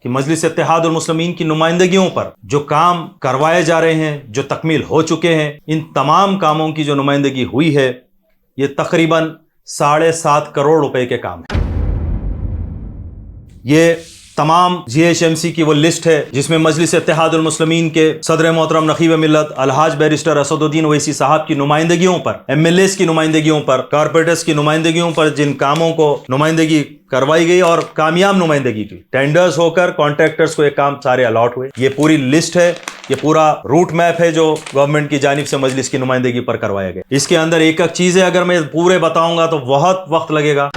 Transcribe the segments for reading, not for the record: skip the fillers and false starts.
کہ مجلس اتحاد المسلمین کی نمائندگیوں پر جو کام کروائے جا رہے ہیں، جو تکمیل ہو چکے ہیں، ان تمام کاموں کی جو نمائندگی ہوئی ہے یہ تقریباً 7.5 کروڑ روپے کے کام ہیں۔ یہ تمام GHMC کی وہ لسٹ ہے جس میں مجلس اتحاد المسلمین کے صدر محترم نقیب ملت الحاج بیرسٹر اسد الدین اویسی صاحب کی نمائندگیوں پر، MLAs کی نمائندگیوں پر، کارپوریٹرز کی نمائندگیوں پر جن کاموں کو نمائندگی کروائی گئی اور کامیاب نمائندگی کی، ٹینڈرز ہو کر کانٹریکٹرز کو یہ کام سارے الاٹ ہوئے۔ یہ پوری لسٹ ہے، یہ پورا روٹ میپ ہے جو گورنمنٹ کی جانب سے مجلس کی نمائندگی پر کروایا گیا۔ اس کے اندر ایک ایک چیزیں اگر میں پورے بتاؤں گا تو بہت وقت لگے گا۔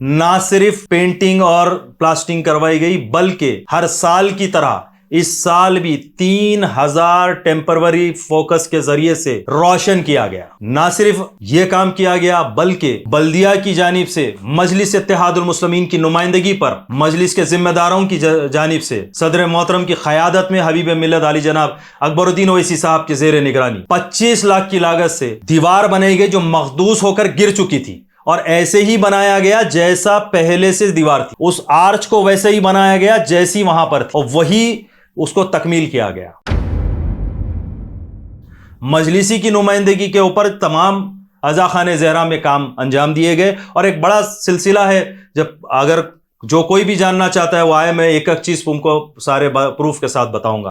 نہ صرف پینٹنگ اور پلاسٹنگ کروائی گئی بلکہ ہر سال کی طرح اس سال بھی 3000 ٹیمپروری فوکس کے ذریعے سے روشن کیا گیا۔ نہ صرف یہ کام کیا گیا بلکہ بلدیہ کی جانب سے مجلس اتحاد المسلمین کی نمائندگی پر مجلس کے ذمہ داروں کی جانب سے صدر محترم کی قیادت میں حبیب ملت علی جناب اکبر الدین اویسی صاحب کے زیر نگرانی 25 لاکھ کی لاگت سے دیوار بنائی گئی جو مخدوش ہو کر گر چکی تھی، اور ایسے ہی بنایا گیا جیسا پہلے سے دیوار تھی، اس آرچ کو ویسے ہی بنایا گیا جیسی وہاں پر تھی، اور وہی اس کو تکمیل کیا گیا۔ مجلسی کی نمائندگی کے اوپر تمام عزا خانہ زہرا میں کام انجام دیے گئے، اور ایک بڑا سلسلہ ہے، جب اگر جو کوئی بھی جاننا چاہتا ہے وہ آئے، میں ایک ایک چیز ان کو سارے پروف کے ساتھ بتاؤں گا۔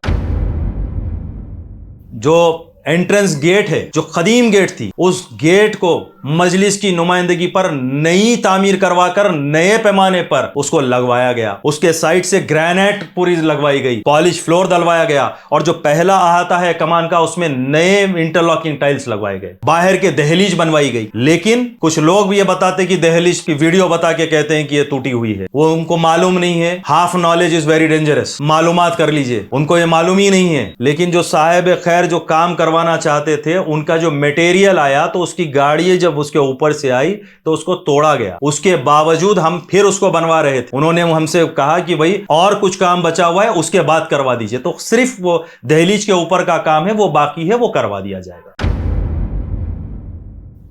جو انٹرنس گیٹ ہے، جو قدیم گیٹ تھی، اس گیٹ کو مجلس کی نمائندگی پر نئی تعمیر کروا کر نئے پیمانے پر اس کو لگوایا گیا۔ اس کے سائڈ سے گرینائٹ پوری لگوائی گئی، پالش فلور ڈلوایا گیا، اور جو پہلا احاطہ ہے کمان کا اس میں نئے انٹرلاکنگ ٹائلز لگوائے گئے، باہر کے دہلیز بنوائی گئی۔ لیکن کچھ لوگ بھی یہ بتاتے کہ دہلیز کی ویڈیو بتا کے کہتے ہیں کہ یہ ٹوٹی ہوئی ہے، وہ ان کو معلوم نہیں ہے۔ Half knowledge is very dangerous, معلومات کر لیجئے، ان کو یہ معلوم ہی نہیں ہے۔ لیکن جو صاحب خیر جو کام کروانا چاہتے تھے، ان کا جو میٹیریل آیا تو اس کی گاڑی جب اس کے اوپر سے آئی تو اس کو توڑا گیا، اس کے باوجود ہم پھر اس کو بنوا رہے تھے۔ انہوں نے ہم سے کہا کہ بھائی اور کچھ کام بچا ہوا ہے اس کے بعد کروا دیجئے، تو صرف وہ دہلیز کے اوپر کا کام ہے وہ باقی ہے، وہ کروا دیا جائے گا۔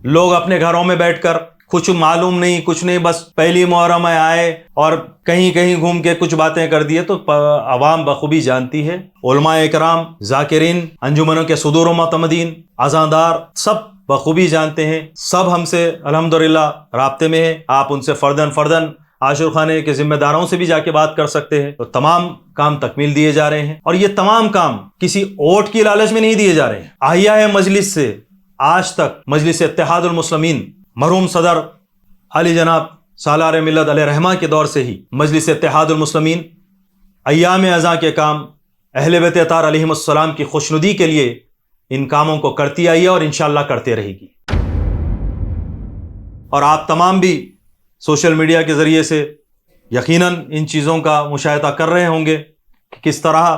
لوگ اپنے گھروں میں بیٹھ کر کچھ معلوم نہیں، کچھ نہیں، بس پہلی محرم میں آئے اور کہیں کہیں گھوم کے کچھ باتیں کر دیے، تو عوام بخوبی جانتی ہے، علماء اکرام، ذاکرین، انجمنوں کے صدور و معتمدین، اذاندار سب بخوبی جانتے ہیں، سب ہم سے الحمدللہ رابطے میں ہیں۔ آپ ان سے فرداً عاشور خانے کے ذمہ داروں سے بھی جا کے بات کر سکتے ہیں۔ تو تمام کام تکمیل دیے جا رہے ہیں، اور یہ تمام کام کسی ووٹ کی لالچ میں نہیں دیے جا رہے ہیں۔ احیاء مجلس سے آج تک مجلس اتحاد المسلمین مرحوم صدر علی جناب سالار ملت علیہ رحمہ کے دور سے ہی مجلس اتحاد المسلمین ایام ازاں کے کام اہل بیت اطہار علیہم السلام کی خوشنودی کے لیے ان کاموں کو کرتی آئی ہے اور انشاءاللہ کرتے رہے گی۔ اور آپ تمام بھی سوشل میڈیا کے ذریعے سے یقیناً ان چیزوں کا مشاہدہ کر رہے ہوں گے کہ کس طرح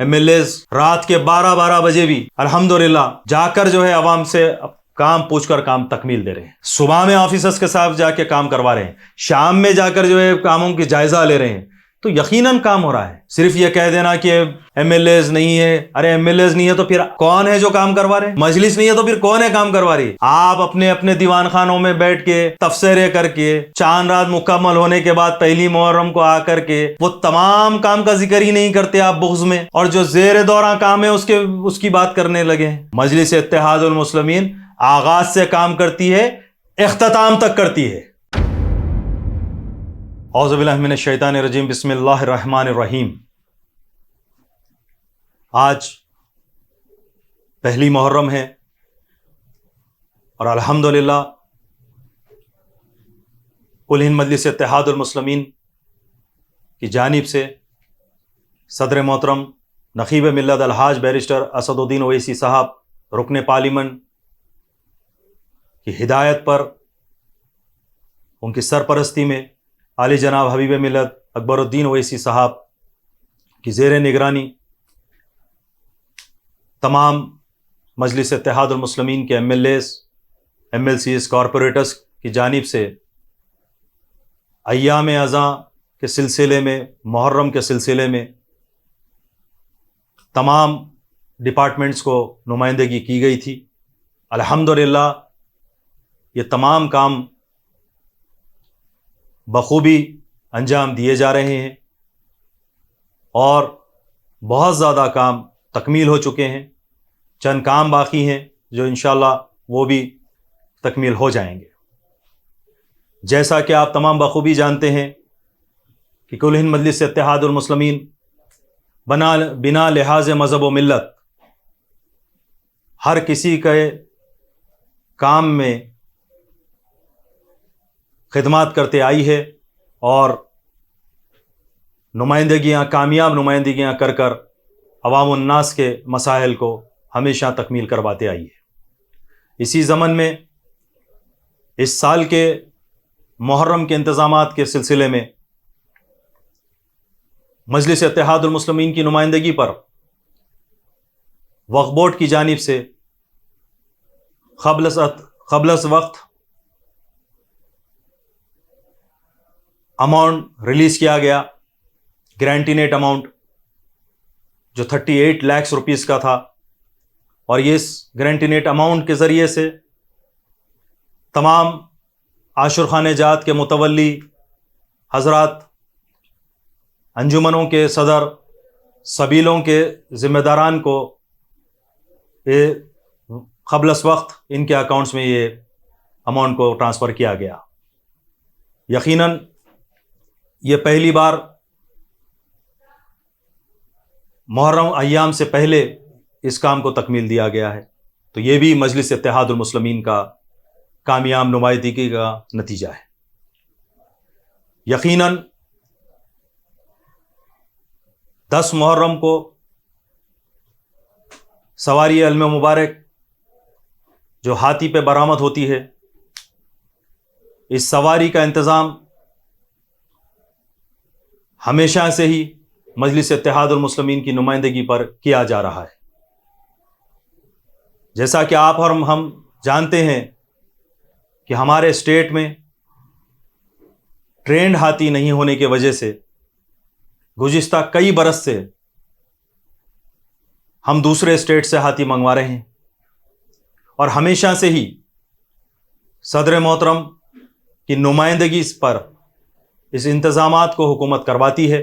MLAs رات کے 12 بجے بھی الحمدللہ جا کر جو ہے عوام سے کام پوچھ کر کام تکمیل دے رہے ہیں، صبح میں آفیسرز کے ساتھ جا کے کام کروا رہے ہیں، شام میں جا کر جو ہے کاموں کی جائزہ لے رہے ہیں، تو یقیناً کام ہو رہا ہے۔ صرف یہ کہہ دینا کہ MLAs نہیں ہے، ارے MLAs نہیں ہے تو پھر کون ہے جو کام کروا رہے ہیں؟ مجلس نہیں ہے تو پھر کون ہے کام کروا رہی ہے؟ آپ اپنے دیوان خانوں میں بیٹھ کے تفسیریں کر کے چاند رات مکمل ہونے کے بعد پہلی محرم کو آ کر کے وہ تمام کام کا ذکر ہی نہیں کرتے آپ بغض میں، اور جو زیر دوراں کام ہے اس کی بات کرنے لگے ہیں۔ مجلس اتحاد المسلمین آغاز سے کام کرتی ہے، اختتام تک کرتی ہے۔ اعوذ باللہ من الشیطان الرجیم، بسم اللہ الرحمن الرحیم۔ آج پہلی محرم ہے اور الحمدللہ کل ہند مجلس اتحاد المسلمین کی جانب سے صدر محترم نقیب ملت الحاج بیرسٹر اسد الدین اویسی صاحب رکن پارلیمنٹ کی ہدایت پر، ان کی سرپرستی میں علی جناب حبیب ملت اکبر الدین اویسی صاحب کی زیر نگرانی تمام مجلس اتحاد المسلمین کے MLAs، MLCs، کارپوریٹرز کی جانب سے ایام ازاں کے سلسلے میں، محرم کے سلسلے میں تمام ڈپارٹمنٹس کو نمائندگی کی گئی تھی۔ الحمدللہ یہ تمام کام بخوبی انجام دیے جا رہے ہیں اور بہت زیادہ کام تکمیل ہو چکے ہیں. چند کام باقی ہیں جو انشاءاللہ وہ بھی تکمیل ہو جائیں گے. جیسا کہ آپ تمام بخوبی جانتے ہیں کہ کل ہند مجلس اتحاد المسلمین بنا لحاظ مذہب و ملت ہر کسی کے کام میں خدمات کرتے آئی ہے اور کامیاب نمائندگیاں کر کر عوام الناس کے مسائل کو ہمیشہ تکمیل کرواتے آئی ہے. اسی ضمن میں اس سال کے محرم کے انتظامات کے سلسلے میں مجلس اتحاد المسلمین کی نمائندگی پر وقف بورڈ کی جانب سے قبل از وقت اماؤنٹ ریلیز کیا گیا، گرانٹینیٹ اماؤنٹ جو 38 لاکھ روپیز کا تھا. اور یہ اس گرانٹینیٹ اماؤنٹ کے ذریعے سے تمام عاشور خانہ جات کے متولی حضرات، انجمنوں کے صدر، سبیلوں کے ذمہ داران کو قبل از وقت ان کے اکاؤنٹس میں یہ اماؤنٹ کو ٹرانسفر کیا گیا. یقیناً یہ پہلی بار محرم ایام سے پہلے اس کام کو تکمیل دیا گیا ہے، تو یہ بھی مجلس اتحاد المسلمین کا کامیاب نمائندگی کا نتیجہ ہے. یقیناً 10 محرم کو سواری علم مبارک جو ہاتھی پہ برآمد ہوتی ہے، اس سواری کا انتظام ہمیشہ سے ہی مجلس اتحاد المسلمین کی نمائندگی پر کیا جا رہا ہے. جیسا کہ آپ اور ہم جانتے ہیں کہ ہمارے اسٹیٹ میں ٹرینڈ ہاتھی نہیں ہونے کی وجہ سے گزشتہ کئی برس سے ہم دوسرے اسٹیٹ سے ہاتھی منگوا رہے ہیں، اور ہمیشہ سے ہی صدر محترم کی نمائندگی پر اس انتظامات کو حکومت کرواتی ہے.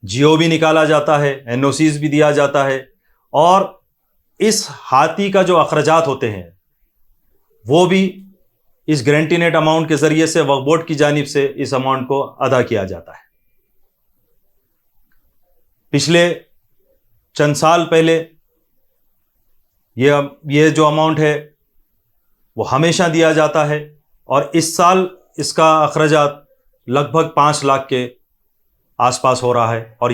جیو بھی نکالا جاتا ہے، NOCs بھی دیا جاتا ہے، اور اس ہاتھی کا جو اخراجات ہوتے ہیں وہ بھی اس گرانٹینیٹ اماؤنٹ کے ذریعے سے وقف بورڈ کی جانب سے اس اماؤنٹ کو ادا کیا جاتا ہے. پچھلے چند سال پہلے یہ جو اماؤنٹ ہے وہ ہمیشہ دیا جاتا ہے، اور اس سال اس کا اخراجات لگ بھگ 5 لاکھ کے آس پاس ہو رہا ہے، اور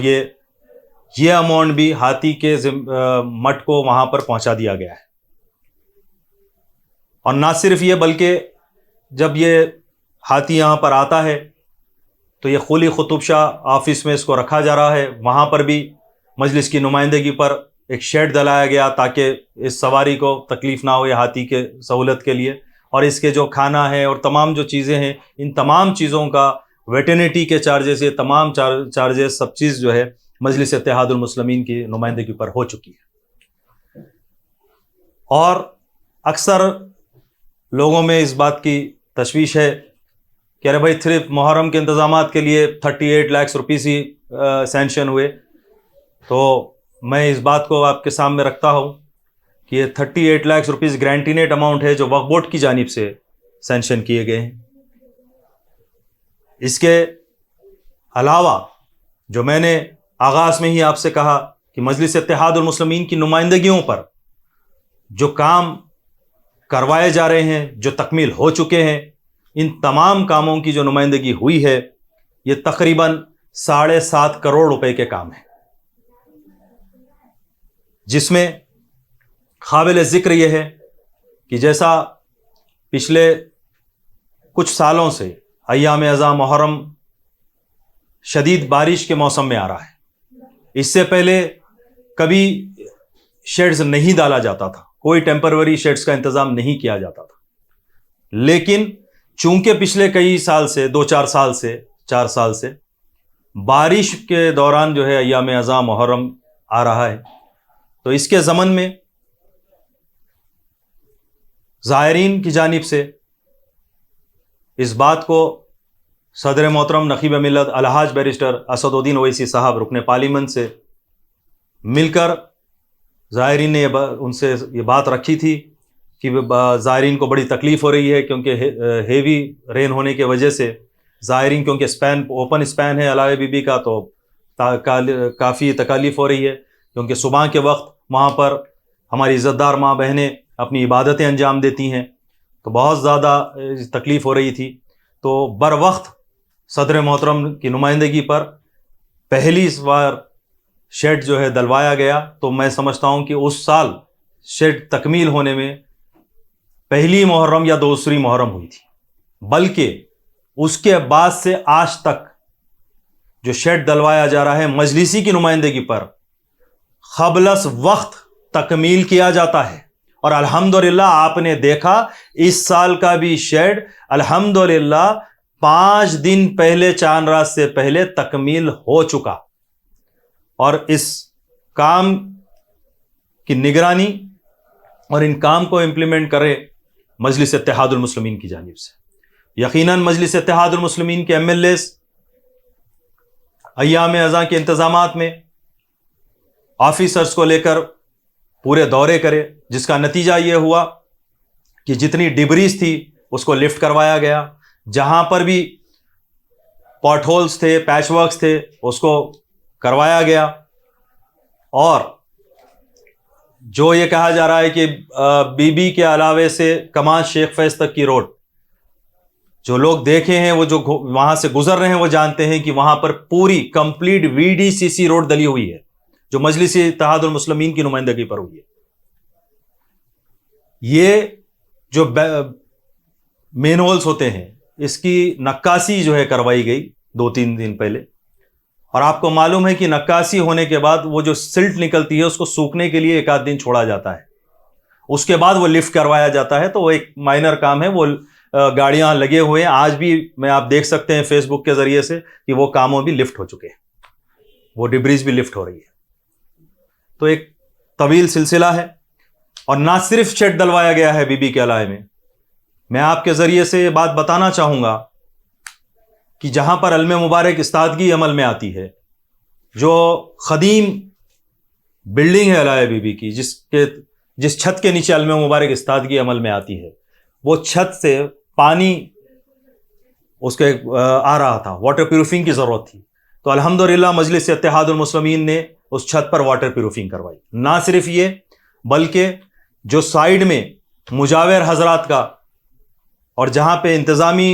یہ اماؤنٹ بھی ہاتھی کے مٹ کو وہاں پر پہنچا دیا گیا ہے. اور نہ صرف یہ بلکہ جب یہ ہاتھی یہاں پر آتا ہے تو یہ قلی قطب شاہ آفس میں اس کو رکھا جا رہا ہے. وہاں پر بھی مجلس کی نمائندگی پر ایک شیڈ ڈلایا گیا تاکہ اس سواری کو تکلیف نہ ہو یہ ہاتھی کے سہولت کے لیے، اور اس کے جو کھانا ہے اور تمام جو چیزیں ہیں، ان تمام چیزوں کا ویٹرنٹی کے چارجز، یہ تمام چارجز سب چیز جو ہے مجلس اتحاد المسلمین کی نمائندگی پر ہو چکی ہے. اور اکثر لوگوں میں اس بات کی تشویش ہے کہ ارے بھائی صرف محرم کے انتظامات کے لیے 38 لاکھ روپیز ہی سینکشن ہوئے. تو میں اس بات کو آپ کے سامنے رکھتا ہوں کہ یہ 38 لاکھ روپیز گرانٹینیٹ اماؤنٹ ہے جو وقف بورڈ کی جانب سے سینکشن کیے گئے ہیں. اس کے علاوہ جو میں نے آغاز میں ہی آپ سے کہا کہ مجلس اتحاد المسلمین کی نمائندگیوں پر جو کام کروائے جا رہے ہیں، جو تکمیل ہو چکے ہیں، ان تمام کاموں کی جو نمائندگی ہوئی ہے یہ تقریباً 7.5 کروڑ روپے کے کام ہیں، جس میں قابل ذکر یہ ہے کہ جیسا پچھلے کچھ سالوں سے ایام اذاں محرم شدید بارش کے موسم میں آ رہا ہے. اس سے پہلے کبھی شیڈز نہیں ڈالا جاتا تھا، کوئی ٹیمپروری شیڈز کا انتظام نہیں کیا جاتا تھا، لیکن چونکہ پچھلے کئی سال سے 4 سال سے بارش کے دوران جو ہے ایام اذاں محرم آ رہا ہے، تو اس کے ضمن میں زائرین کی جانب سے اس بات کو صدر محترم نقیب ملت الحاج بیرسٹر اسدالدین اویسی صاحب رکن پارلیمنٹ سے مل کر زائرین نے ان سے یہ بات رکھی تھی کہ زائرین کو بڑی تکلیف ہو رہی ہے، کیونکہ ہیوی رین ہونے کی وجہ سے زائرین، کیونکہ اسپین اوپن اسپین ہے علائے بی بی کا، تو کافی تکلیف ہو رہی ہے، کیونکہ صبح کے وقت وہاں پر ہماری عزت دار ماں بہنیں اپنی عبادتیں انجام دیتی ہیں، تو بہت زیادہ تکلیف ہو رہی تھی۔ تو بر وقت صدر محترم کی نمائندگی پر پہلی بار شیڈ جو ہے دلوایا گیا، تو میں سمجھتا ہوں کہ اس سال شیڈ تکمیل ہونے میں پہلی محرم یا دوسری محرم ہوئی تھی، بلکہ اس کے بعد سے آج تک جو شیڈ دلوایا جا رہا ہے مجلسی کی نمائندگی پر قبل از وقت تکمیل کیا جاتا ہے، اور الحمدللہ آپ نے دیکھا اس سال کا بھی شیڈ الحمدللہ 5 دن پہلے چاند رات سے پہلے تکمیل ہو چکا، اور اس کام کی نگرانی اور ان کام کو امپلیمنٹ کرے مجلس اتحاد المسلمین کی جانب سے۔ یقیناً مجلس اتحاد المسلمین کے ایم ایل ایز ایام ازاں کے انتظامات میں آفیسرز کو لے کر پورے دورے کرے، جس کا نتیجہ یہ ہوا کہ جتنی ڈبریز تھی اس کو لفٹ کروایا گیا، جہاں پر بھی پاٹ ہولز تھے، پیچ ورکس تھے، اس کو کروایا گیا، اور جو یہ کہا جا رہا ہے کہ بی بی کے علاوے سے کمان شیخ فیض تک کی روڈ، جو لوگ دیکھے ہیں، وہ جو وہاں سے گزر رہے ہیں وہ جانتے ہیں کہ وہاں پر پوری complete V D C C road ڈلی ہوئی ہے، جو مجلس اتحاد المسلمین کی نمائندگی پر ہوئی ہے۔ یہ جو مین ہولز ہوتے ہیں اس کی نکاسی جو ہے کروائی گئی 2-3 دن پہلے، اور آپ کو معلوم ہے کہ نکاسی ہونے کے بعد وہ جو سلٹ نکلتی ہے اس کو سوکھنے کے لیے 1 آدھ دن چھوڑا جاتا ہے، اس کے بعد وہ لفٹ کروایا جاتا ہے، تو وہ ایک مائنر کام ہے، وہ گاڑیاں لگے ہوئے ہیں آج بھی، میں آپ دیکھ سکتے ہیں فیس بک کے ذریعے سے کہ وہ کاموں بھی لفٹ ہو چکے ہیں، وہ ڈبریز بھی لفٹ ہو رہی ہے۔ تو ایک طویل سلسلہ ہے، اور نہ صرف شیڈ دلوایا گیا ہے بی بی کے علاقے میں آپ کے ذریعے سے یہ بات بتانا چاہوں گا کہ جہاں پر علم مبارک استادگی عمل میں آتی ہے، جو قدیم بلڈنگ ہے علائے بی بی کی، جس چھت کے نیچے علم مبارک استادگی عمل میں آتی ہے، وہ چھت سے پانی اس کے آ رہا تھا، واٹر پیوریفنگ کی ضرورت تھی، تو الحمدللہ مجلس اتحاد المسلمین نے اس چھت پر واٹر پیوریفنگ کروائی۔ نہ صرف یہ بلکہ جو سائیڈ میں مجاور حضرات کا اور جہاں پہ انتظامی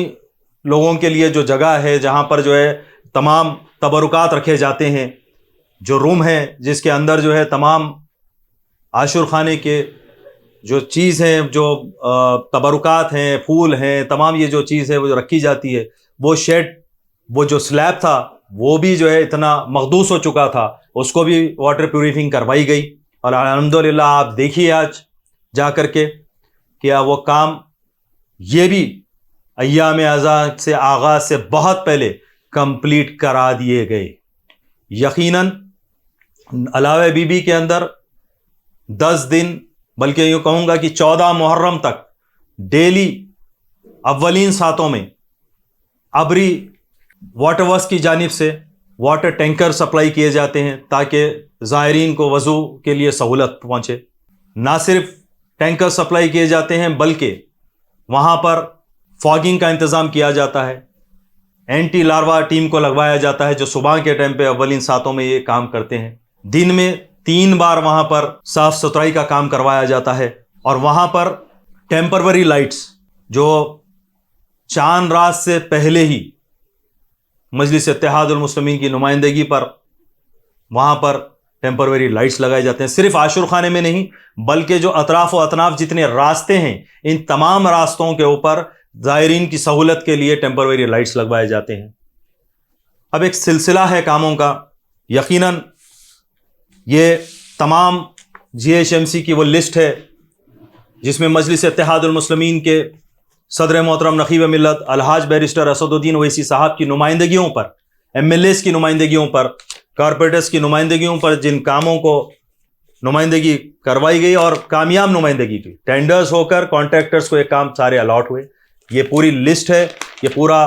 لوگوں کے لیے جو جگہ ہے، جہاں پر جو ہے تمام تبرکات رکھے جاتے ہیں، جو روم ہے جس کے اندر جو ہے تمام عاشور خانے کے جو چیز ہیں، جو تبرکات ہیں، پھول ہیں، تمام یہ جو چیز ہے وہ جو رکھی جاتی ہے، وہ شیڈ، وہ جو سلیب تھا وہ بھی جو ہے اتنا مخدوش ہو چکا تھا، اس کو بھی واٹر پیوریفنگ کروائی گئی، اور الحمدللہ آپ دیکھیے آج جا کر کے کیا وہ کام یہ بھی ایام ازاں سے آغاز سے بہت پہلے کمپلیٹ کرا دیے گئے۔ یقیناً علاوہ بی بی کے اندر 10 دن بلکہ یوں کہوں گا کہ 14 محرم تک ڈیلی اولین ساتوں میں ابری واٹر ورکس کی جانب سے واٹر ٹینکر سپلائی کیے جاتے ہیں تاکہ زائرین کو وضو کے لیے سہولت پہنچے۔ نہ صرف ٹینکر سپلائی کیے جاتے ہیں بلکہ وہاں پر فاگنگ کا انتظام کیا جاتا ہے، اینٹی لاروا ٹیم کو لگوایا جاتا ہے جو صبح کے ٹائم پہ اولین ساتوں میں یہ کام کرتے ہیں۔ دن میں 3 بار وہاں پر صاف ستھرائی کا کام کروایا جاتا ہے، اور وہاں پر ٹیمپروری لائٹس جو چاند رات سے پہلے ہی مجلس اتحاد المسلمین کی نمائندگی پر وہاں پر ٹیمپروری لائٹس لگائے جاتے ہیں، صرف عاشور خانے میں نہیں بلکہ جو اطراف و اطناف جتنے راستے ہیں ان تمام راستوں کے اوپر زائرین کی سہولت کے لیے ٹیمپروری لائٹس لگوائے جاتے ہیں۔ اب ایک سلسلہ ہے کاموں کا، یقیناً یہ تمام جی ایچ ایم سی کی وہ لسٹ ہے جس میں مجلس اتحاد المسلمین کے صدر محترم نقیب ملت الحاج بیرسٹر اسدالدین اویسی صاحب کی نمائندگیوں پر، ایم ایل ایز کی نمائندگیوں پر، کارپوریٹرز کی نمائندگیوں پر جن کاموں کو نمائندگی کروائی گئی اور کامیاب نمائندگی کی، ٹینڈرز ہو کر کانٹریکٹرز کو یہ کام سارے الاٹ ہوئے، یہ پوری لسٹ ہے، یہ پورا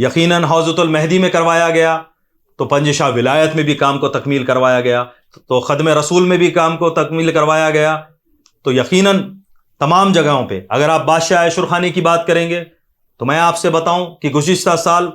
یقیناً حوضۃ المہدی میں کروایا گیا تو پنج شاہ ولایت میں بھی کام کو تکمیل کروایا گیا، تو خدم رسول میں بھی کام کو تکمیل کروایا گیا، تو یقیناً تمام جگہوں پہ اگر آپ بادشاہ عیشور خانی کی بات کریں گے تو میں آپ سے بتاؤں کہ گزشتہ سال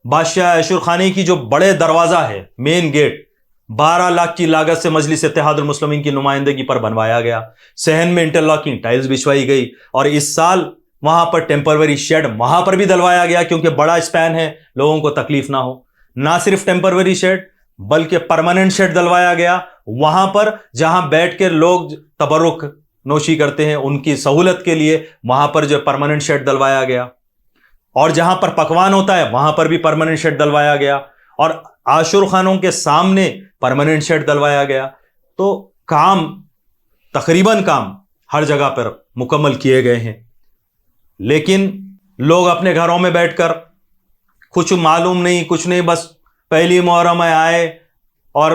بادشاہ عیشور خانی کی جو بڑے دروازہ ہے، مین گیٹ، 12 لاکھ کی لاگت سے مجلس اتحاد المسلمین کی نمائندگی پر بنوایا گیا، صحن میں انٹرلاکنگ ٹائلز بچھوائی گئی، اور اس سال وہاں پر ٹیمپروری شیڈ وہاں پر بھی دلوایا گیا کیونکہ بڑا اسپین ہے، لوگوں کو تکلیف نہ ہو۔ نہ صرف ٹیمپروری شیڈ بلکہ پرماننٹ شیڈ دلوایا گیا، وہاں پر جہاں بیٹھ کے لوگ تبرک نوشی کرتے ہیں ان کی سہولت کے لیے وہاں پر جو پرماننٹ شیڈ دلوایا گیا، اور جہاں پر پکوان ہوتا ہے وہاں پر بھی پرماننٹ شیڈ دلوایا گیا، اور عاشور خانوں کے سامنے پرماننٹ شیڈ دلوایا گیا۔ تو کام تقریباً کام ہر جگہ پر مکمل کیے گئے ہیں، لیکن لوگ اپنے گھروں میں بیٹھ کر کچھ معلوم نہیں، کچھ نہیں، بس پہلی محرم میں آئے اور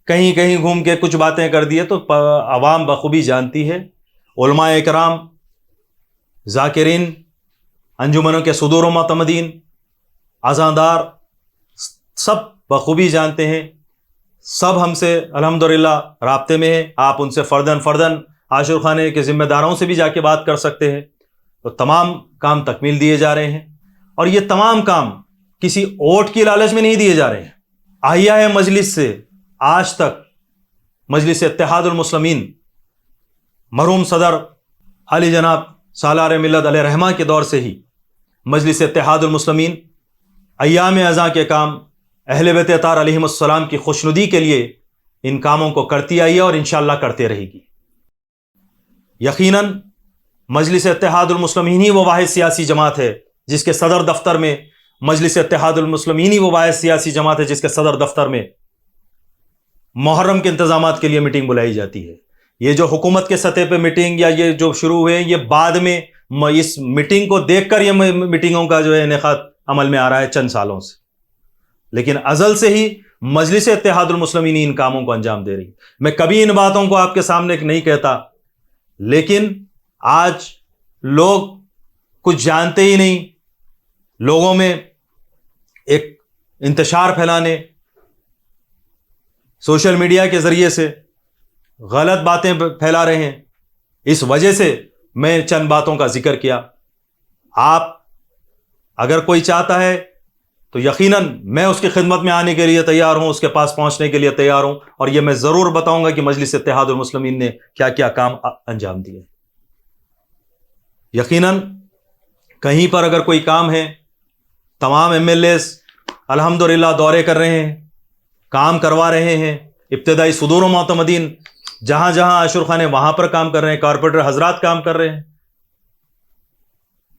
کہیں کہیں گھوم کے کچھ باتیں کر دیے، تو عوام بخوبی جانتی ہے، علماء اکرام، ذاکرین، انجمنوں کے صدور و معتمدین، عزادار، سب بخوبی جانتے ہیں، سب ہم سے الحمدللہ رابطے میں ہیں، آپ ان سے فرداً عاشور خانے کے ذمہ داروں سے بھی جا کے بات کر سکتے ہیں، تو تمام کام تکمیل دیے جا رہے ہیں، اور یہ تمام کام کسی ووٹ کی لالچ میں نہیں دیے جا رہے ہیں۔ احیاء مجلس سے آج تک مجلس اتحاد المسلمین مرحوم صدر علی جناب سالار ملت علیہ رحمہ کے دور سے ہی مجلس اتحاد المسلمین ایام ازاں کے کام اہل بیت اطہار علیہم السلام کی خوشنودی کے لیے ان کاموں کو کرتی آئی ہے اور انشاءاللہ کرتے رہے گی۔ یقیناً مجلس اتحاد المسلمین ہی وہ واحد سیاسی جماعت ہے جس کے صدر دفتر میں مجلس اتحاد المسلمین ہی وہ واحد سیاسی جماعت ہے جس کے صدر دفتر میں محرم کے انتظامات کے لیے میٹنگ بلائی جاتی ہے۔ یہ جو حکومت کے سطح پہ میٹنگ یا یہ جو شروع ہوئے ہیں، یہ بعد میں اس میٹنگ کو دیکھ کر یہ میٹنگوں کا جو ہے انعقاد عمل میں آ رہا ہے چند سالوں سے، لیکن ازل سے ہی مجلس اتحاد المسلمین ان کاموں کو انجام دے رہی ہے۔ میں کبھی ان باتوں کو آپ کے سامنے نہیں کہتا، لیکن آج لوگ کچھ جانتے ہی نہیں، لوگوں میں ایک انتشار پھیلانے، سوشل میڈیا کے ذریعے سے غلط باتیں پھیلا رہے ہیں، اس وجہ سے میں چند باتوں کا ذکر کیا۔ آپ اگر کوئی چاہتا ہے تو یقیناً میں اس کی خدمت میں آنے کے لیے تیار ہوں، اس کے پاس پہنچنے کے لیے تیار ہوں، اور یہ میں ضرور بتاؤں گا کہ مجلس اتحاد المسلمین نے کیا کیا کام انجام دیے۔ یقیناً کہیں پر اگر کوئی کام ہے، تمام ایم ایل ایز الحمدللہ دورے کر رہے ہیں، کام کروا رہے ہیں، ابتدائی صدور و معتمدین جہاں جہاں عاشور خانے وہاں پر کام کر رہے ہیں، کارپوریٹر حضرات کام کر رہے ہیں،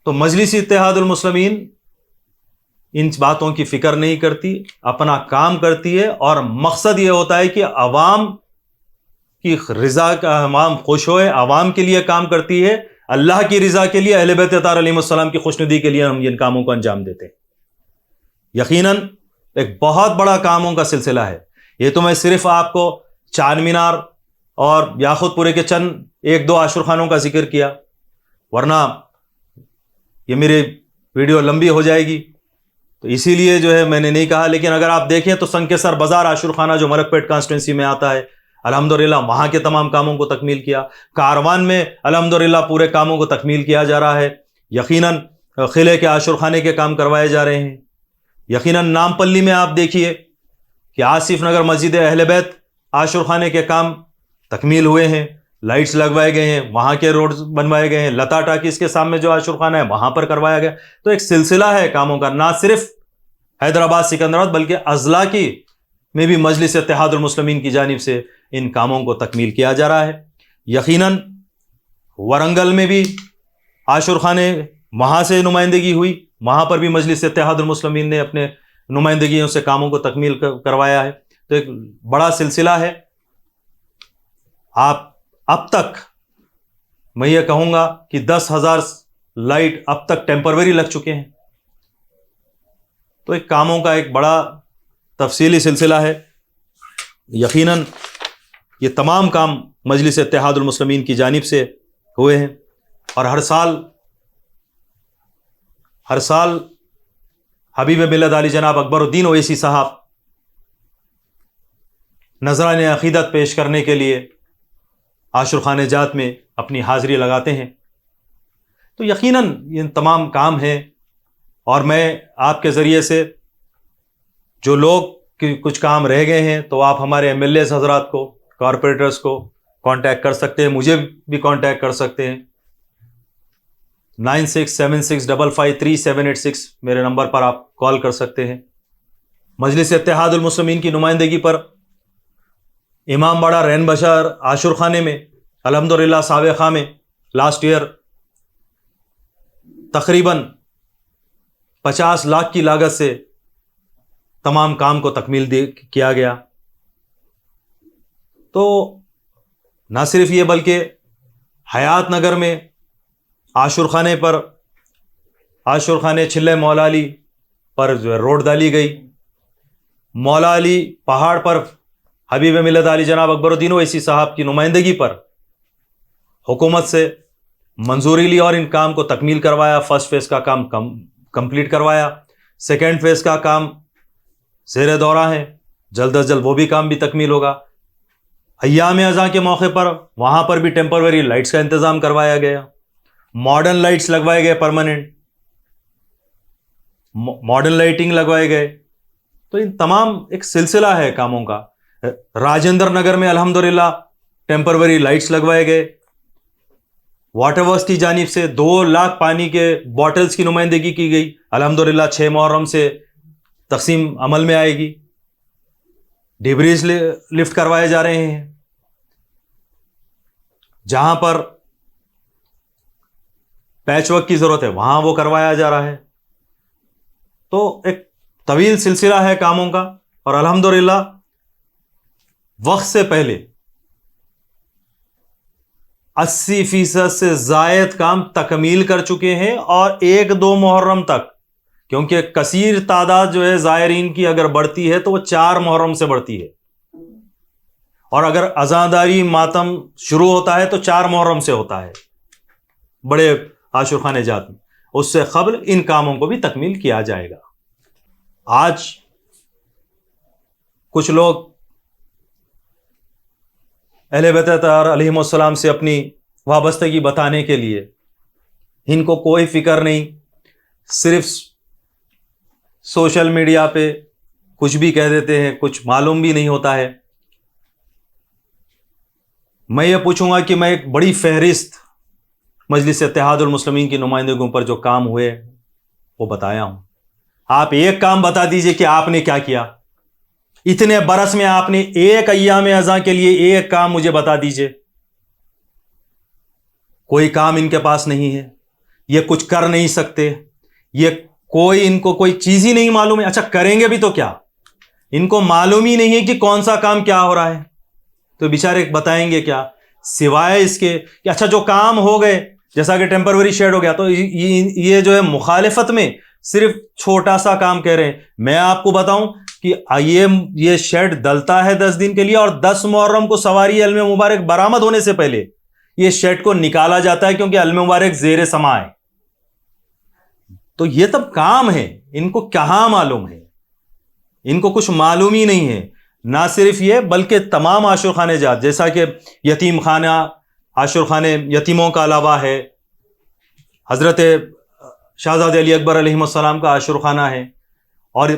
تو مجلس اتحاد المسلمین ان باتوں کی فکر نہیں کرتی، اپنا کام کرتی ہے، اور مقصد یہ ہوتا ہے کہ عوام کی رضا کا، عوام خوش ہوئے، عوام کے لیے کام کرتی ہے، اللہ کی رضا کے لیے، اہل بیت اطہار علیہم السلام کی خوشنودی کے لیے ہم ان کاموں کو انجام دیتے ہیں۔ یقیناً ایک بہت بڑا کاموں کا سلسلہ ہے یہ، تو میں صرف آپ کو چار مینار اور یاقوت پورے کے چند ایک دو عاشور خانوں کا ذکر کیا، ورنہ یہ میری ویڈیو لمبی ہو جائے گی، تو اسی لیے جو ہے میں نے نہیں کہا۔ لیکن اگر آپ دیکھیں تو سنکیسر بازار عاشور خانہ جو ملک پیٹ کانسٹیٹوینسی میں آتا ہے، الحمدللہ وہاں کے تمام کاموں کو تکمیل کیا، کاروان میں الحمدللہ پورے کاموں کو تکمیل کیا جا رہا ہے، یقیناً قلعے کے عاشور خانے کے کام کروائے جا رہے ہیں، یقیناً نامپلی میں آپ دیکھیے کہ آصف نگر مسجد اہل بیت عاشور خانے کے کام تکمیل ہوئے ہیں، لائٹس لگوائے گئے ہیں، وہاں کے روڈز بنوائے گئے ہیں، لتا ٹاکیز کے سامنے جو عاشور خانہ ہے وہاں پر کروایا گیا، تو ایک سلسلہ ہے کاموں کا، نہ صرف حیدرآباد سکندرآباد بلکہ اضلاع کی میں بھی مجلس اتحاد المسلمین کی جانب سے ان کاموں کو تکمیل کیا جا رہا ہے۔ یقیناً ورنگل میں بھی عاشور خانے وہاں سے نمائندگی ہوئی، وہاں پر بھی مجلس اتحاد المسلمین نے اپنے نمائندگیوں سے کاموں کو تکمیل کروایا ہے، تو ایک بڑا سلسلہ ہے۔ آپ اب تک میں یہ کہوں گا کہ 10,000 لائٹ اب تک ٹیمپروری لگ چکے ہیں، تو ایک کاموں کا ایک بڑا تفصیلی سلسلہ ہے۔ یقیناً یہ تمام کام مجلس اتحاد المسلمین کی جانب سے ہوئے ہیں، اور ہر حبیب ملت علی جناب اکبر الدین اویسی صاحب نذرانِ عقیدت پیش کرنے کے لیے عاشور خانہ جات میں اپنی حاضری لگاتے ہیں. تو یقیناً یہ تمام کام ہیں، اور میں آپ کے ذریعے سے جو لوگ کچھ کام رہ گئے ہیں تو آپ ہمارے ایم ایل ایز حضرات کو، کارپوریٹرز کو کانٹیکٹ کر سکتے ہیں، مجھے بھی کانٹیکٹ کر سکتے ہیں. 9676553786 میرے نمبر پر آپ کال کر سکتے ہیں. مجلس اتحاد المسلمین کی نمائندگی پر امام باڑہ رین بشار عاشور خانے میں الحمدللہ سابقہ میں لاسٹ ایئر تقریباً 50 لاکھ کی لاگت سے تمام کام کو تکمیل کیا گیا. تو نہ صرف یہ بلکہ حیات نگر میں عاشور خانے پر، عاشور خانے چھلے مولا علی پر جو ہے روڈ ڈالی گئی. مولا علی پہاڑ پر حبیب ملت علی جناب اکبر الدین اویسی صاحب کی نمائندگی پر حکومت سے منظوری لی اور ان کام کو تکمیل کروایا. فرسٹ فیز کا کام کمپلیٹ کروایا، سیکنڈ فیز کا کام زیر دورہ ہے، جلد از جلد وہ بھی کام بھی تکمیل ہوگا. ایام اذاں کے موقع پر وہاں پر بھی ٹیمپروری لائٹس کا انتظام کروایا گیا، ماڈرن لائٹس لگوائے گئے، پرماننٹ ماڈرن لائٹنگ لگوائے گئے. تو ان تمام ایک سلسلہ ہے کاموں کا. راجندر نگر میں الحمدللہ ٹیمپروری لائٹس لگوائے گئے. واٹر ورکس کی جانب سے 2 لاکھ پانی کے باٹلز کی نمائندگی کی گئی، الحمدللہ 6 محرم سے تقسیم عمل میں آئے گی. ڈیبریز لفٹ کروائے جا رہے ہیں، جہاں پر پیچ ورک کی ضرورت ہے وہاں وہ کروایا جا رہا ہے. تو ایک طویل سلسلہ ہے کاموں کا، اور الحمدللہ وقت سے پہلے 80% سے زائد کام تکمیل کر چکے ہیں. اور 1-2 محرم تک، کیونکہ کثیر تعداد جو ہے زائرین کی اگر بڑھتی ہے تو وہ 4 محرم سے بڑھتی ہے، اور اگر عزاداری ماتم شروع ہوتا ہے تو 4 محرم سے ہوتا ہے بڑے عاشور خانہ جات میں. اس سے قبل ان کاموں کو بھی تکمیل کیا جائے گا. آج کچھ لوگ اہل بیت اطہار علیہم السلام سے اپنی وابستگی بتانے کے لیے، ان کو کوئی فکر نہیں، صرف سوشل میڈیا پہ کچھ بھی کہہ دیتے ہیں، کچھ معلوم بھی نہیں ہوتا ہے. میں یہ پوچھوں گا کہ میں ایک بڑی فہرست مجلس اتحاد المسلمین کی نمائندگیوں پر جو کام ہوئے وہ بتایا ہوں. آپ ایک کام بتا دیجئے کہ آپ نے کیا کیا. اتنے برس میں آپ نے ایک ایام اذاں کے لیے ایک کام مجھے بتا دیجئے. کوئی کام ان کے پاس نہیں ہے، یہ کچھ کر نہیں سکتے، یہ کوئی ان کو کوئی چیز ہی نہیں معلوم ہے. اچھا کریں گے بھی تو کیا، ان کو معلوم ہی نہیں ہے کہ کون سا کام کیا ہو رہا ہے، تو بیچارے بتائیں گے کیا سوائے اس کے کہ اچھا جو کام ہو گئے، جیسا کہ ٹیمپروری شیڈ ہو گیا تو یہ جو ہے مخالفت میں صرف چھوٹا سا کام کہہ رہے ہیں. میں آپ کو بتاؤں کہ یہ شیڈ ڈلتا ہے 10 دن کے لیے، اور 10 محرم کو سواری علم مبارک برآمد ہونے سے پہلے یہ شیڈ کو نکالا جاتا ہے، کیونکہ علم مبارک زیر سما ہے. تو یہ تب کام ہے، ان کو کہاں معلوم ہے، ان کو کچھ معلوم ہی نہیں ہے. نہ صرف یہ بلکہ تمام عاشور خانہ جات، جیسا کہ یتیم خانہ عاشور خانے یتیموں کا علاوہ ہے، حضرت شہزاد علی اکبر علیہ السلام کا عاشور خانہ ہے، اور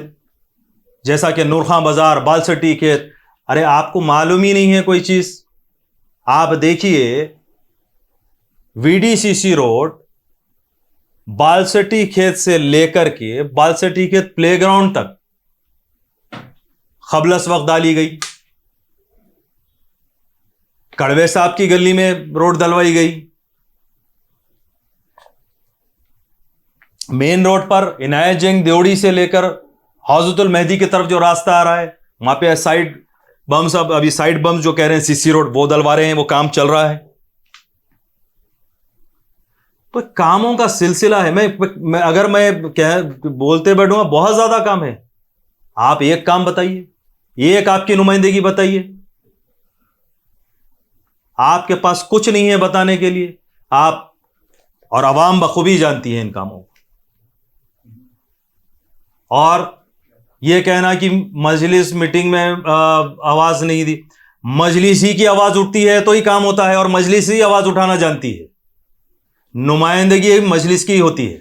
جیسا کہ نورخاں بازار، بالسٹی کھیت. ارے آپ کو معلوم ہی نہیں ہے کوئی چیز. آپ دیکھیے وی ڈی سی سی روڈ بالسٹی کھیت سے لے کر کے بالسٹی کھیت پلے گراؤنڈ تک قبل از وقت ڈالی گئی. کڑوے صاحب کی گلی میں روڈ ڈلوائی گئی. مین روڈ پر عنایت جنگ دیوڑی سے لے کر حوضۃ المہدی کی طرف جو راستہ آ رہا ہے وہاں پہ سائڈ بمز، ابھی سائڈ بمز جو کہہ رہے ہیں سی سی روڈ وہ ڈلوا رہے ہیں، وہ کام چل رہا ہے. تو کاموں کا سلسلہ ہے. اگر میں بولتے بیٹھوں گا بہت زیادہ کام ہے. آپ ایک کام بتائیے، ایک آپ کی نمائندگی بتائیے. آپ کے پاس کچھ نہیں ہے بتانے کے لیے. آپ اور عوام بخوبی جانتی ہے ان کاموں کو. اور یہ کہنا کہ مجلس میٹنگ میں آواز نہیں دی، مجلس ہی کی آواز اٹھتی ہے تو ہی کام ہوتا ہے، اور مجلس ہی آواز اٹھانا جانتی ہے، نمائندگی مجلس کی ہوتی ہے۔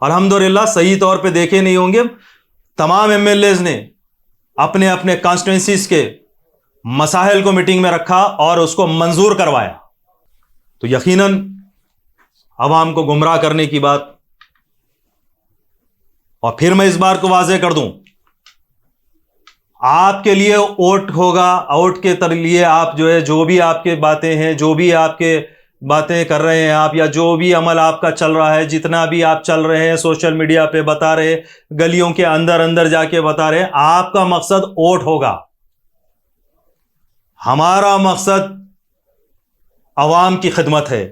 الحمدللہ صحیح طور پہ دیکھے نہیں ہوں گے، تمام ایم ایل ایز نے اپنے اپنے کانسٹیٹوئنسیز کے مسائل کو میٹنگ میں رکھا اور اس کو منظور کروایا۔ تو یقیناً عوام کو گمراہ کرنے کی بات، اور پھر میں اس بار کو واضح کر دوں، آپ کے لیے ووٹ ہوگا، ووٹ کے لیے آپ جو ہے جو بھی آپ کے باتیں ہیں، جو بھی آپ کے باتیں کر رہے ہیں آپ، یا جو بھی عمل آپ کا چل رہا ہے، جتنا بھی آپ چل رہے ہیں سوشل میڈیا پہ بتا رہے، گلیوں کے اندر اندر جا کے بتا رہے، آپ کا مقصد ووٹ ہوگا۔ ہمارا مقصد عوام کی خدمت ہے۔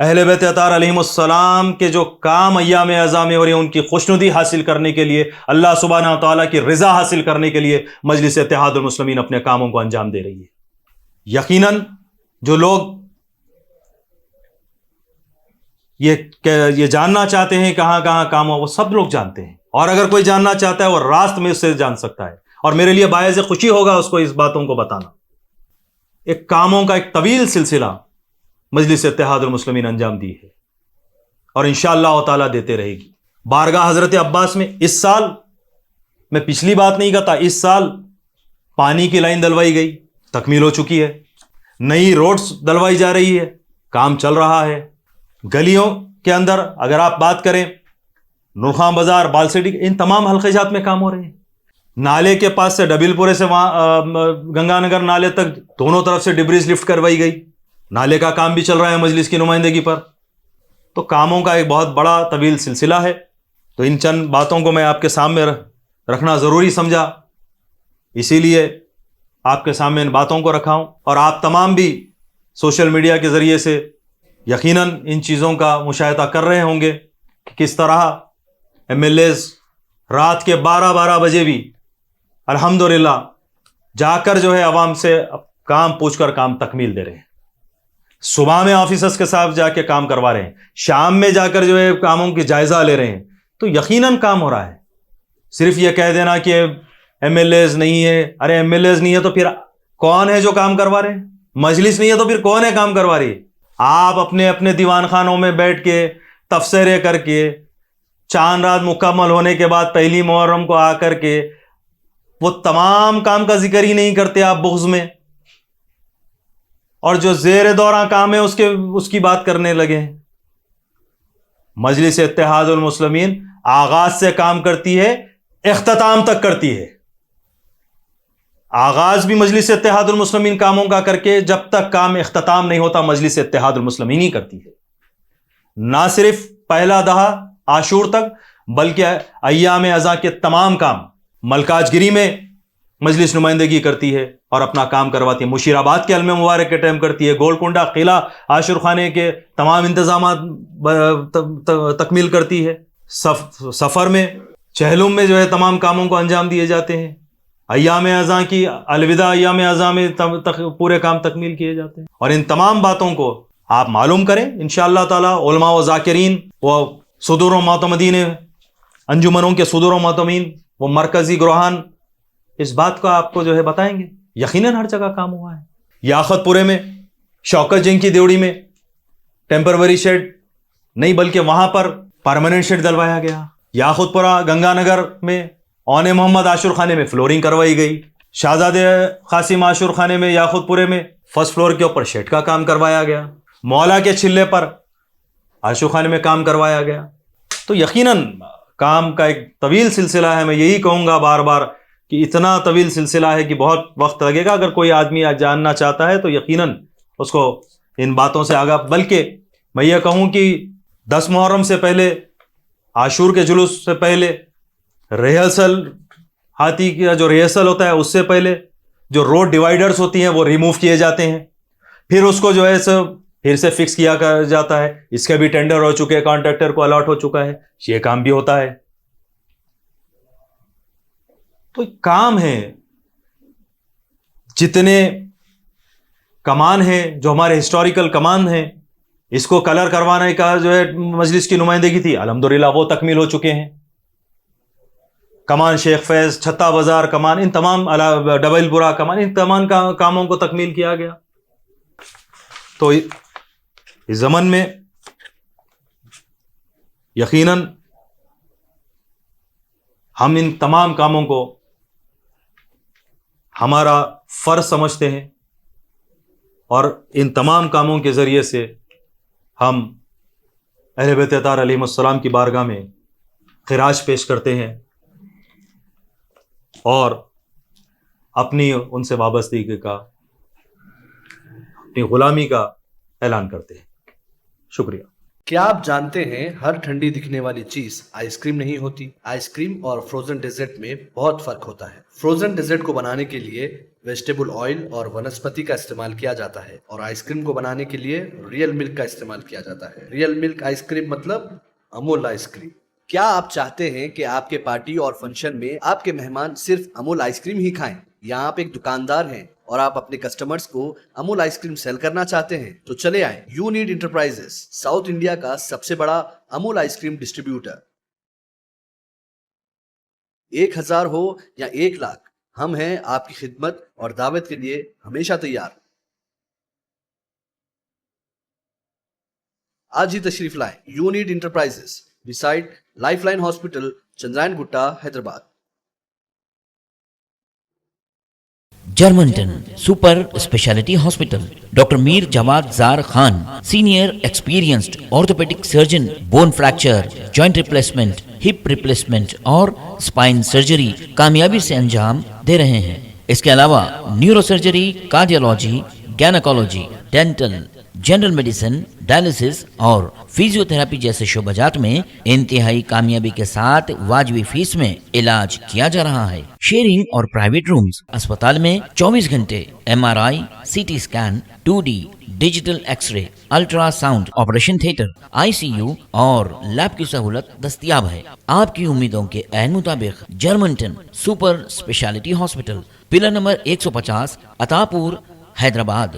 اہل بیت اطہار علیہم السلام کے جو کام ایام اعزاء میں ہو رہے ہیں، ان کی خوشنودی حاصل کرنے کے لیے، اللہ سبحانہ و تعالیٰ کی رضا حاصل کرنے کے لیے مجلس اتحاد المسلمین اپنے کاموں کو انجام دے رہی ہے۔ یقیناً جو لوگ یہ جاننا چاہتے ہیں کہاں کہاں کام ہو، وہ سب لوگ جانتے ہیں، اور اگر کوئی جاننا چاہتا ہے وہ راست میں اس سے جان سکتا ہے، اور میرے لیے باعث خوشی ہوگا اس کو اس باتوں کو بتانا۔ ایک کاموں کا ایک طویل سلسلہ مجلس اتحاد المسلمین انجام دی ہے، اور انشاءاللہ تعالیٰ دیتے رہے گی۔ بارگاہ حضرت عباس میں اس سال، میں پچھلی بات نہیں کہتا، اس سال پانی کی لائن دلوائی گئی، تکمیل ہو چکی ہے، نئی روڈز دلوائی جا رہی ہے، کام چل رہا ہے۔ گلیوں کے اندر اگر آپ بات کریں، نورخان بازار، بال سٹی، ان تمام حلقے جات میں کام ہو رہے ہیں۔ نالے کے پاس سے ڈبل پورے سے وہاں گنگا نگر نالے تک دونوں طرف سے ڈبریز لفٹ کروائی گئی، نالے کا کام بھی چل رہا ہے مجلس کی نمائندگی پر۔ تو کاموں کا ایک بہت بڑا طویل سلسلہ ہے، تو ان چند باتوں کو میں آپ کے سامنے رکھنا ضروری سمجھا، اسی لیے آپ کے سامنے ان باتوں کو رکھا ہوں۔ اور آپ تمام بھی سوشل میڈیا کے ذریعے سے یقیناً ان چیزوں کا مشاہدہ کر رہے ہوں گے کہ کس طرح ایم ایل ایز رات کے 12 بجے بھی الحمدللہ جا کر جو ہے عوام سے کام پوچھ کر کام تکمیل دے رہے ہیں، صبح میں آفیسرز کے ساتھ جا کے کام کروا رہے ہیں، شام میں جا کر جو ہے کاموں کی جائزہ لے رہے ہیں، تو یقیناً کام ہو رہا ہے۔ صرف یہ کہہ دینا کہ ایم ایل ایز نہیں ہے، ارے ایم ایل ایز نہیں ہے تو پھر کون ہے جو کام کروا رہے ہیں؟ مجلس نہیں ہے تو پھر کون ہے کام کروا رہی ہے؟ آپ اپنے اپنے دیوان خانوں میں بیٹھ کے تفسیریں کر کے، چاند رات مکمل ہونے کے بعد پہلی محرم کو آ کر کے وہ تمام کام کا ذکر ہی نہیں کرتے آپ بغض میں، اور جو زیر دوراں کام ہے اس کی بات کرنے لگے ہیں۔ مجلس اتحاد المسلمین آغاز سے کام کرتی ہے، اختتام تک کرتی ہے۔ آغاز بھی مجلس اتحاد المسلمین کاموں کا کر کے جب تک کام اختتام نہیں ہوتا مجلس اتحاد المسلمین ہی کرتی ہے، نہ صرف پہلا دہا عاشور تک بلکہ ایام اعزاء کے تمام کام ملکاج گیری میں مجلس نمائندگی کرتی ہے اور اپنا کام کرواتی ہے، مشیر آباد کے علم مبارک کے ٹائم کرتی ہے، گولکنڈہ قلعہ عاشور خانے کے تمام انتظامات تکمیل کرتی ہے، سفر میں چہلم میں جو ہے تمام کاموں کو انجام دیے جاتے ہیں، ایام اعزاء کی الوداع ایام اعزاء میں پورے کام تکمیل کیے جاتے ہیں۔ اور ان تمام باتوں کو آپ معلوم کریں انشاءاللہ تعالی، علماء و ذاکرین، وہ صدور و معتمدین انجمنوں کے صدور و معتمدین، وہ مرکزی گروہان اس بات کو آپ کو جو ہے بتائیں گے۔ یقیناً ہر جگہ کام ہوا ہے۔ یاقوت پورے میں شوکت جنگ کی دیوڑی میں ٹیمپروری شیڈ نہیں بلکہ وہاں پر پرماننٹ شیڈ دلوایا گیا۔ یاقوت پورہ گنگا نگر میں اون محمد عاشور خانے میں فلورنگ کروائی گئی۔ شہزادے قاسم عاشور خانے میں یاقوت پورے میں فرسٹ فلور کے اوپر شیڈ کا کام کروایا گیا۔ مولا کے چھلے پر عاشور خانے میں کام کروایا گیا۔ تو یقیناً کام کا ایک طویل سلسلہ ہے۔ میں یہی کہوں گا بار بار کہ اتنا طویل سلسلہ ہے کہ بہت وقت لگے گا۔ اگر کوئی آدمی جاننا چاہتا ہے تو یقیناً اس کو ان باتوں سے آگاہ، بلکہ میں یہ کہوں کہ 10 محرم سے پہلے، عاشور کے جلوس سے پہلے، ریہرسل ہاتھی کا جو ریہرسل ہوتا ہے اس سے پہلے جو روڈ ڈیوائیڈرز ہوتی ہیں وہ ریموو کیے جاتے ہیں، پھر اس کو جو ہے پھر سے فکس کیا جاتا ہے۔ اس کے بھی ٹینڈر ہو چکے ہیں، کانٹریکٹر کو الاٹ ہو چکا ہے، یہ کام بھی ہوتا ہے۔ تو کام ہے، جتنے کمان ہیں جو ہمارے ہسٹوریکل کمان ہیں، اس کو کلر کروانے کا جو ہے مجلس کی نمائندگی تھی، الحمدللہ وہ تکمیل ہو چکے ہیں۔ کمان شیخ فیض، چھتا بازار کمان، ان تمام ڈبل پورہ کمان، ان تمام کاموں کو تکمیل کیا گیا. تو اس زمن میں یقیناً ہم ان تمام کاموں کو ہمارا فرض سمجھتے ہیں اور ان تمام کاموں کے ذریعے سے ہم اہل بیت اطہار علیہم السلام کی بارگاہ میں خراج پیش کرتے ہیں اور اپنی ان سے وابستگی کا، اپنی غلامی کا اعلان کرتے ہیں. شکریہ. کیا آپ جانتے ہیں ہر ٹھنڈی دکھنے والی چیز آئس کریم نہیں ہوتی؟ آئس کریم اور فروزن ڈیزرٹ میں بہت فرق ہوتا ہے. فروزن ڈیزرٹ کو بنانے کے لیے ویجیٹیبل آئل اور ونسپتی کا استعمال کیا جاتا ہے اور آئس کریم کو بنانے کے لیے ریئل ملک کا استعمال کیا جاتا ہے. ریئل ملک آئس کریم مطلب امول آئس کریم. کیا آپ چاہتے ہیں کہ آپ کے پارٹی اور فنکشن میں آپ کے مہمان صرف امول آئس کریم ہی کھائیں؟ یا آپ ایک دکاندار ہیں اور آپ اپنے کسٹمرز کو امول آئس کریم سیل کرنا چاہتے ہیں؟ تو چلے آئیں یونیڈ انٹرپرائزز، ساؤتھ انڈیا کا سب سے بڑا امول آئس کریم ڈسٹریبیوٹر. 1000 ہو یا 1 لاکھ، ہم ہیں آپ کی خدمت اور دعوت کے لیے ہمیشہ تیار. آج ہی تشریف لائیں United Enterprises, beside Lifeline Hospital, Chandrayangutta, Hyderabad. جرمنٹن super speciality hospital. Doctor Mir Jawad Zar Khan, senior experienced orthopaedic surgeon, bone fracture, joint replacement, hip replacement اور اسپائن سرجری کامیابی سے انجام دے رہے ہیں. اس کے علاوہ neuro surgery, cardiology, gynaecology, dental, general medicine, dialysis اور فزیو تھراپی جیسے شعبہ جات میں انتہائی کامیابی کے ساتھ واجبی فیس میں علاج کیا جا رہا ہے. شیئرنگ اور پرائیویٹ رومز. اسپتال میں 24 گھنٹے M R I, C T scan, 2D digital X ray, ultrasound, operation theatre, I C U اور لیب کی سہولت دستیاب ہے. آپ کی امیدوں کے عین مطابق جرمنٹن super speciality hospital, pillar number 150، عطا پور، حیدرآباد.